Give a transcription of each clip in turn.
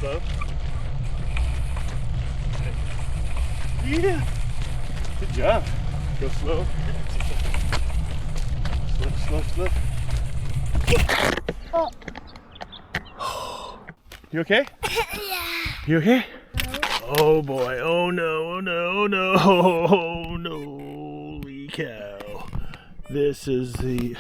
slow. Yeah. Good job. Go slow. Slow, slow, slow. Oh. You okay? Yeah. You okay? No. Oh boy. Oh no. Oh no. Oh no. Oh no. Holy cow. This is the...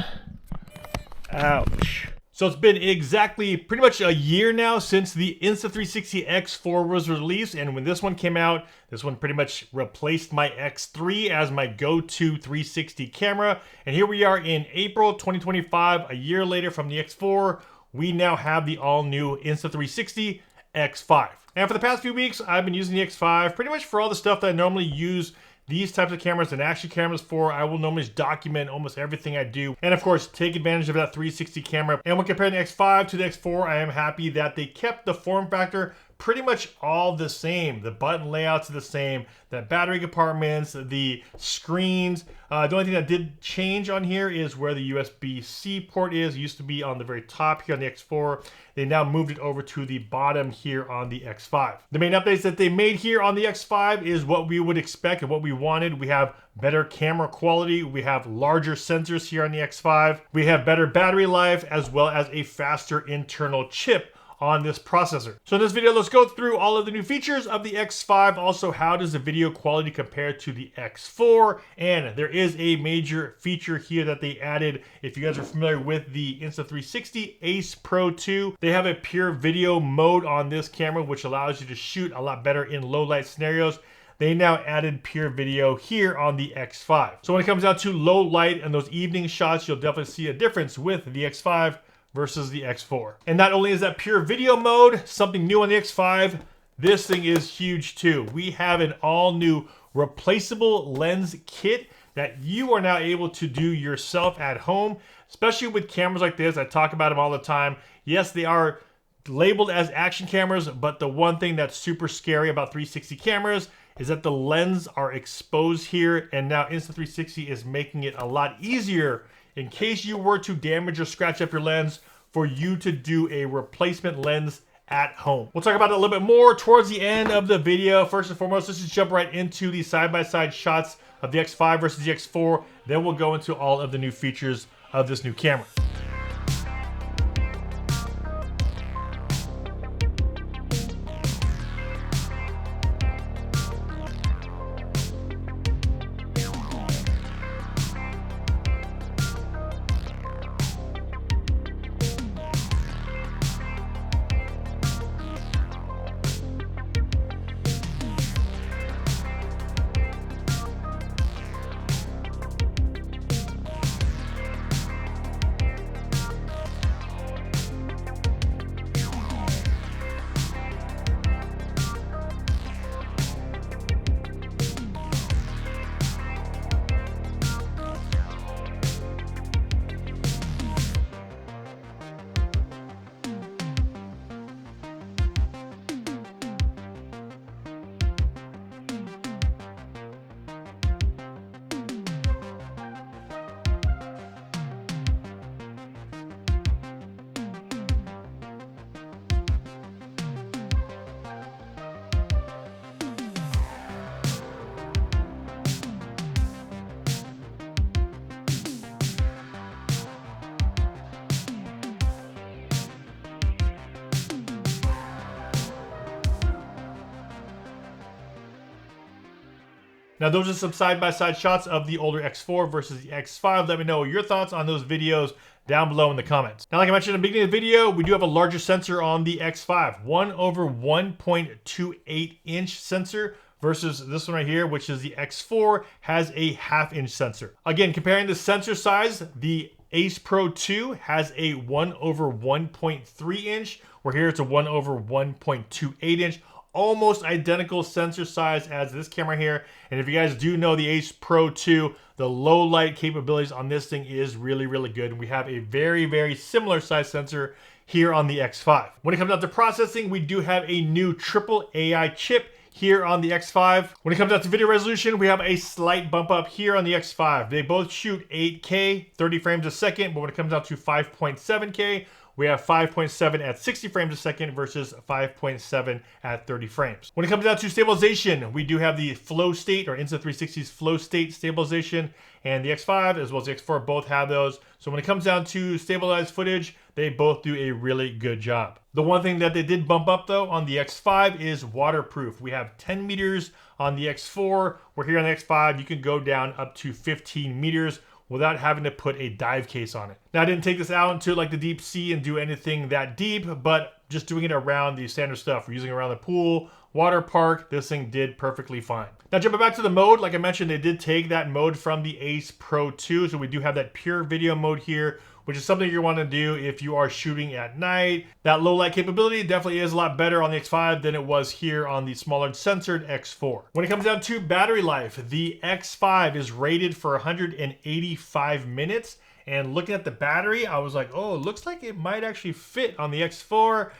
Ouch. So it's been exactly pretty much a year now since the Insta360 X4 was released, and when this one came out, this one pretty much replaced my X3 as my go-to 360 camera. And here we are in April 2025, a year later from the X4, we now have the all-new Insta360 X5. And for the past few weeks, I've been using the X5 pretty much for all the stuff that I normally use these types of cameras and action cameras for. I will normally document almost everything I do, and of course take advantage of that 360 camera. And when comparing the X5 to the X4, I am happy that they kept the form factor pretty much all the same. The button layouts are the same, the battery compartments, the screens. The only thing that did change on here is where the USB-C port is. It used to be on the very top here on the X4. They now moved it over to the bottom here on the X5. The main updates that they made here on the X5 is what we would expect and what we wanted. We have better camera quality. We have larger sensors here on the X5. We have better battery life as well as a faster internal chip on this processor. So in this video, let's go through all of the new features of the X5. Also, how does the video quality compare to the X4? And there is a major feature here that they added. If you guys are familiar with the Insta360 Ace Pro 2, they have a pure video mode on this camera, which allows you to shoot a lot better in low light scenarios. They now added pure video here on the X5. So when it comes down to low light and those evening shots, you'll definitely see a difference with the X5 versus the X4. And not only is that pure video mode, something new on the X5, this thing is huge too. We have an all new replaceable lens kit that you are now able to do yourself at home, especially with cameras like this. I talk about them all the time. Yes, they are labeled as action cameras, but the one thing that's super scary about 360 cameras is that the lens are exposed here, and now Insta360 is making it a lot easier in case you were to damage or scratch up your lens for you to do a replacement lens at home. We'll talk about it a little bit more towards the end of the video. First and foremost, let's just jump right into the side-by-side shots of the X5 versus the X4. Then we'll go into all of the new features of this new camera. Now those are some side-by-side shots of the older X4 versus the X5. Let me know your thoughts on those videos down below in the comments. Now, like I mentioned in the beginning of the video, we do have a larger sensor on the X5, 1/1.28 inch sensor versus this one right here, which is the X4, has a 1/2 inch sensor. Again, comparing the sensor size, the Ace Pro 2 has a 1/1.3 inch, where here it's a 1/1.28 inch. Almost identical sensor size as this camera here. And if you guys do know the Ace Pro 2, the low light capabilities on this thing is really, really good. We have a very, very similar size sensor here on the X5. When it comes down to processing, we do have a new triple AI chip here on the X5. When it comes down to video resolution, we have a slight bump up here on the X5. They both shoot 8K, 30 frames a second, but when it comes down to 5.7K, we have 5.7 at 60 frames a second versus 5.7 at 30 frames. When it comes down to stabilization, we do have the flow state, or Insta360's flow state stabilization, and the X5 as well as the X4 both have those. So when it comes down to stabilized footage, they both do a really good job. The one thing that they did bump up though on the X5 is waterproof. We have 10 meters on the X4, where here on the X5 you can go down up to 15 meters without having to put a dive case on it. Now I didn't take this out into like the deep sea and do anything that deep, but just doing it around the standard stuff. We're using it around the pool, water park, this thing did perfectly fine. Now jumping back to the mode, like I mentioned, they did take that mode from the Ace Pro 2, so we do have that pure video mode here, which is something you want to do if you are shooting at night. That low light capability definitely is a lot better on the X5 than it was here on the smaller censored X4. When it comes down to battery life, the X5 is rated for 185 minutes. And looking at the battery, I was like, oh, it looks like it might actually fit on the X4.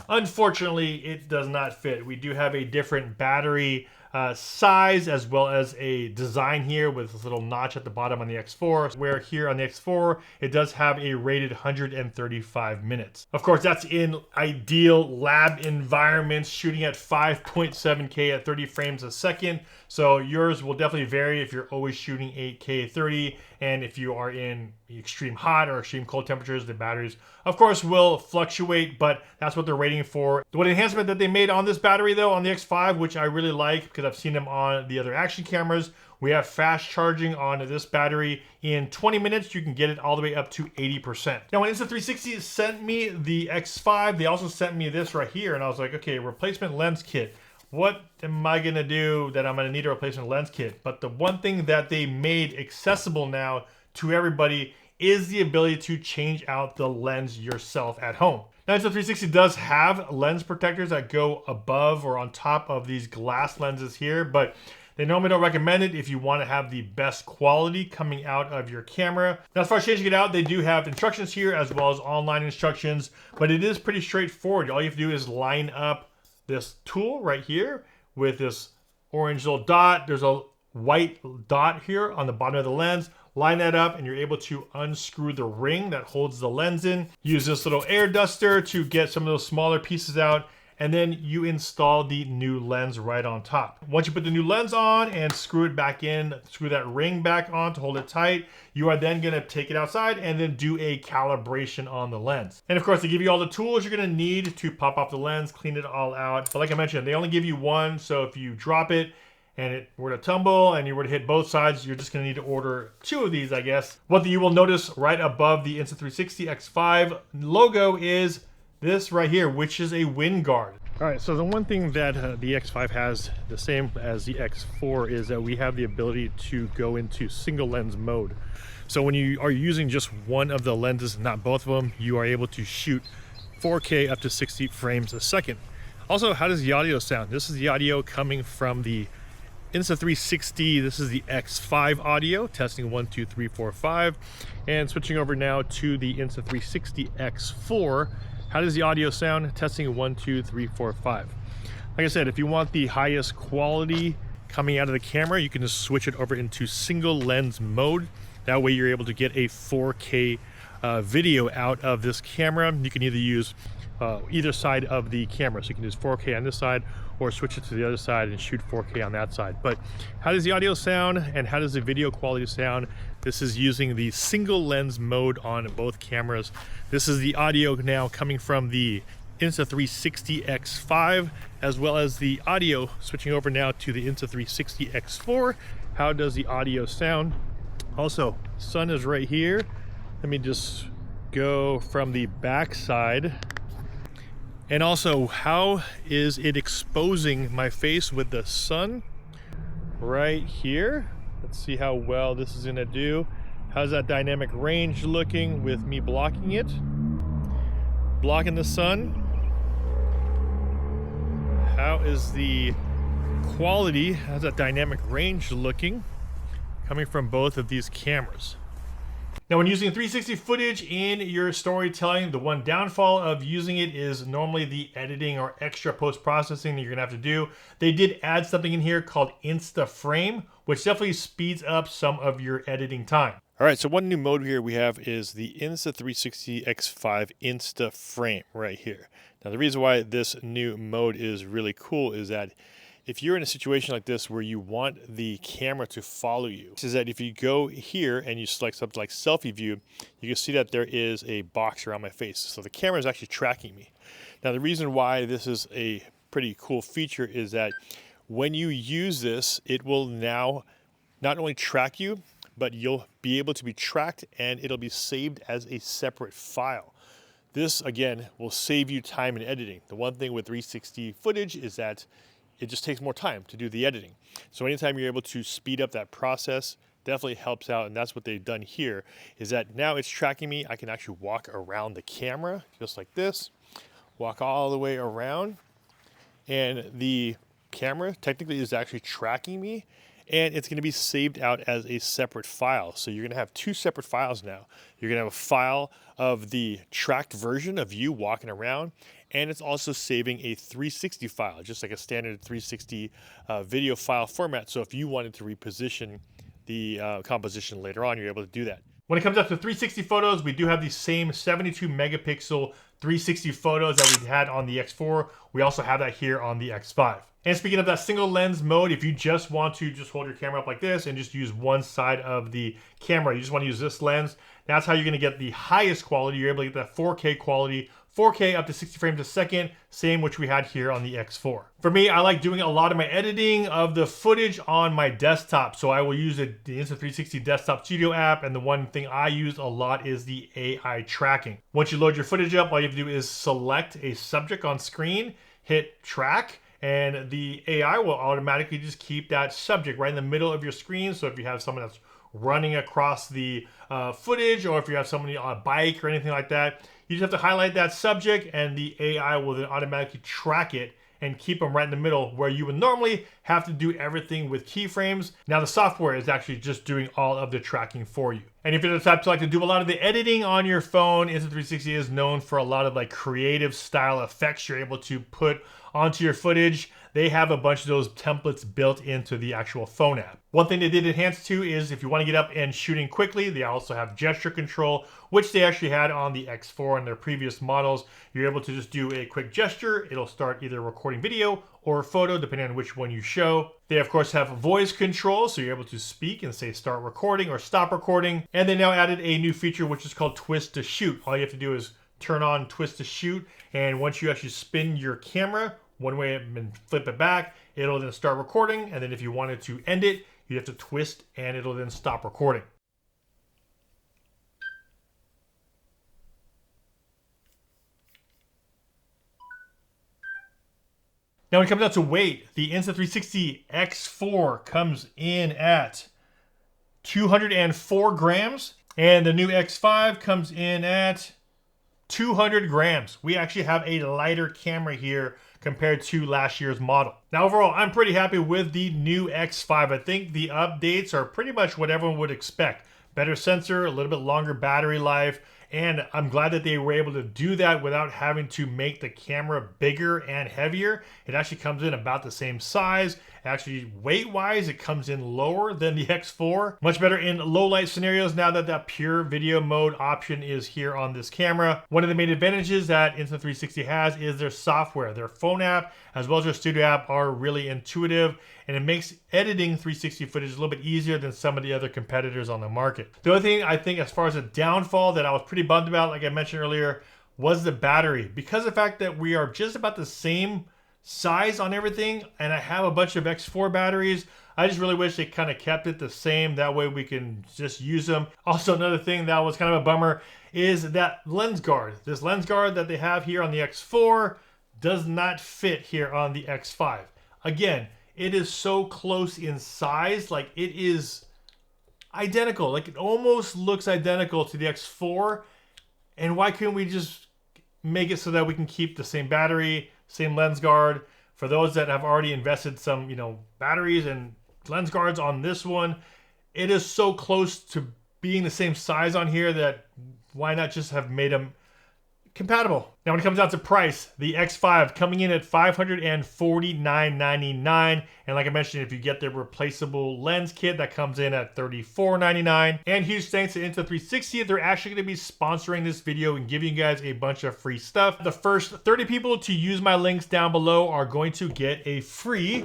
Unfortunately, it does not fit. We do have a different battery size as well as a design here with this little notch at the bottom on the X4, where here on the X4 it does have a rated 135 minutes. Of course, that's in ideal lab environments shooting at 5.7K at 30 frames a second. So yours will definitely vary if you're always shooting 8K 30, and if you are in extreme hot or extreme cold temperatures, the batteries of course will fluctuate, but that's what they're rating for. The one enhancement that they made on this battery though on the X5, which I really like because I've seen them on the other action cameras, we have fast charging on this battery. In 20 minutes you can get it all the way up to 80%. Now when Insta360 sent me the X5, they also sent me this right here, and I was like, okay, replacement lens kit. What am I gonna do that I'm gonna need a replacement lens kit? But the one thing that they made accessible now to everybody is the ability to change out the lens yourself at home. Now Insta360 does have lens protectors that go above or on top of these glass lenses here, but they normally don't recommend it if you want to have the best quality coming out of your camera. Now as far as changing it out, they do have instructions here as well as online instructions, but it is pretty straightforward. All you have to do is line up this tool right here with this orange little dot. There's a white dot here on the bottom of the lens. Line that up and you're able to unscrew the ring that holds the lens in. Use this little air duster to get some of those smaller pieces out, and then you install the new lens right on top. Once you put the new lens on and screw it back in, screw that ring back on to hold it tight, you are then gonna take it outside and then do a calibration on the lens. And of course, they give you all the tools you're gonna need to pop off the lens, clean it all out. But like I mentioned, they only give you one, so if you drop it and it were to tumble and you were to hit both sides, you're just gonna need to order 2 of these, I guess. What you will notice right above the Insta360 X5 logo is this right here, which is a wind guard. All right, so the one thing that the X5 has, the same as the X4, is that we have the ability to go into single lens mode. So when you are using just one of the lenses, not both of them, you are able to shoot 4K up to 60 frames a second. Also, how does the audio sound? This is the audio coming from the Insta360. This is the X5 audio, testing 1, 2, 3, 4, 5. And switching over now to the Insta360 X4. How does the audio sound? Testing 1, 2, 3, 4, 5. Like I said, if you want the highest quality coming out of the camera, you can just switch it over into single lens mode. That way you're able to get a 4K video out of this camera. You can either use either side of the camera. So you can use 4K on this side or switch it to the other side and shoot 4K on that side. But how does the audio sound and how does the video quality sound? This is using the single lens mode on both cameras. This is the audio now coming from the Insta360 X5, as well as the audio switching over now to the Insta360 X4. How does the audio sound? Also, sun is right here. Let me just go from the back side. And also, how is it exposing my face with the sun? Right here. Let's see how well this is gonna do. How's that dynamic range looking with me blocking it? Blocking the sun. How is the quality, how's that dynamic range looking coming from both of these cameras? Now, when using 360 footage in your storytelling, the one downfall of using it is normally the editing or extra post-processing that you're gonna have to do. They did add something in here called InstaFrame, which definitely speeds up some of your editing time. All right, so one new mode here we have is the Insta360 X5 InstaFrame right here. Now the reason why this new mode is really cool is that if you're in a situation like this where you want the camera to follow you, is that if you go here and you select something like selfie view, you can see that there is a box around my face. So the camera is actually tracking me. Now the reason why this is a pretty cool feature is that when you use this, it will now not only track you, but you'll be able to be tracked and it'll be saved as a separate file. This, again, will save you time in editing. The one thing with 360 footage is that it just takes more time to do the editing. So anytime you're able to speed up that process, definitely helps out, and that's what they've done here, is that now it's tracking me. I can actually walk around the camera, just like this, walk all the way around, and the camera technically is actually tracking me, and it's going to be saved out as a separate file. So you're going to have two separate files now. You're going to have a file of the tracked version of you walking around, and it's also saving a 360 file, just like a standard 360 video file format. So if you wanted to reposition the composition later on, you're able to do that. When it comes up to 360 photos, we do have the same 72 megapixel 360 photos that we had on the X4. We also have that here on the X5. And speaking of that single lens mode, if you just want to just hold your camera up like this and just use one side of the camera, you just want to use this lens, that's how you're going to get the highest quality. You're able to get that 4K quality, 4K up to 60 frames a second, same which we had here on the X4. For me, I like doing a lot of my editing of the footage on my desktop, so I will use the Insta360 Desktop Studio app, and the one thing I use a lot is the AI tracking. Once you load your footage up, all you have to do is select a subject on screen, hit track, and the AI will automatically just keep that subject right in the middle of your screen. So if you have someone that's running across the footage, or if you have somebody on a bike or anything like that, you just have to highlight that subject and the AI will then automatically track it and keep them right in the middle, where you would normally have to do everything with keyframes. Now the software is actually just doing all of the tracking for you. And if you're the type to like to do a lot of the editing on your phone, Insta360 is known for a lot of like creative style effects you're able to put onto your footage. They have a bunch of those templates built into the actual phone app. One thing they did enhance too is if you want to get up and shooting quickly, they also have gesture control, which they actually had on the X4 and their previous models. You're able to just do a quick gesture. It'll start either recording video or photo, depending on which one you show. They of course have voice control, so you're able to speak and say start recording or stop recording. And they now added a new feature which is called twist to shoot. All you have to do is turn on twist to shoot, and once you actually spin your camera one way and flip it back, it'll then start recording, and then if you wanted to end it, you have to twist and it'll then stop recording. Now when it comes down to weight, the Insta360 X4 comes in at 204 grams, and the new X5 comes in at 200 grams. We actually have a lighter camera here compared to last year's model. Now overall, I'm pretty happy with the new X5. I think the updates are pretty much what everyone would expect. Better sensor, a little bit longer battery life, and I'm glad that they were able to do that without having to make the camera bigger and heavier. It actually comes in about the same size. Actually, weight-wise, it comes in lower than the X4. Much better in low-light scenarios now that that pure video mode option is here on this camera. One of the main advantages that Insta360 has is their software. Their phone app, as well as their studio app, are really intuitive, and it makes editing 360 footage a little bit easier than some of the other competitors on the market. The other thing I think as far as a downfall that I was pretty bummed about, like I mentioned earlier, was the battery. Because of the fact that we are just about the same size on everything, and I have a bunch of X4 batteries, I just really wish they kind of kept it the same. That way we can just use them. Also, another thing that was kind of a bummer is that lens guard. This lens guard that they have here on the X4 does not fit here on the X5. Again, it is so close in size, like it is identical. Like it almost looks identical to the X4. And why couldn't we just make it so that we can keep the same battery, same lens guard? For those that have already invested some, batteries and lens guards on this one, it is so close to being the same size on here that why not just have made them compatible. Now when it comes down to price, the X5 coming in at $549.99. And like I mentioned, if you get the replaceable lens kit, that comes in at $34.99. And huge thanks to Insta360. They're actually going to be sponsoring this video and giving you guys a bunch of free stuff. The first 30 people to use my links down below are going to get a free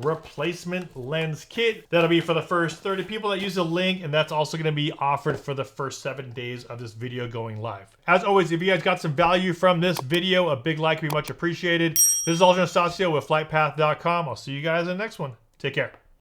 replacement lens kit. That'll be for the first 30 people that use the link, and that's also going to be offered for the first 7 days of this video going live. As always, if you guys got some value from this video, a big like would be much appreciated. This is Anastacio with FlytPath.com. I'll see you guys in the next one. Take care.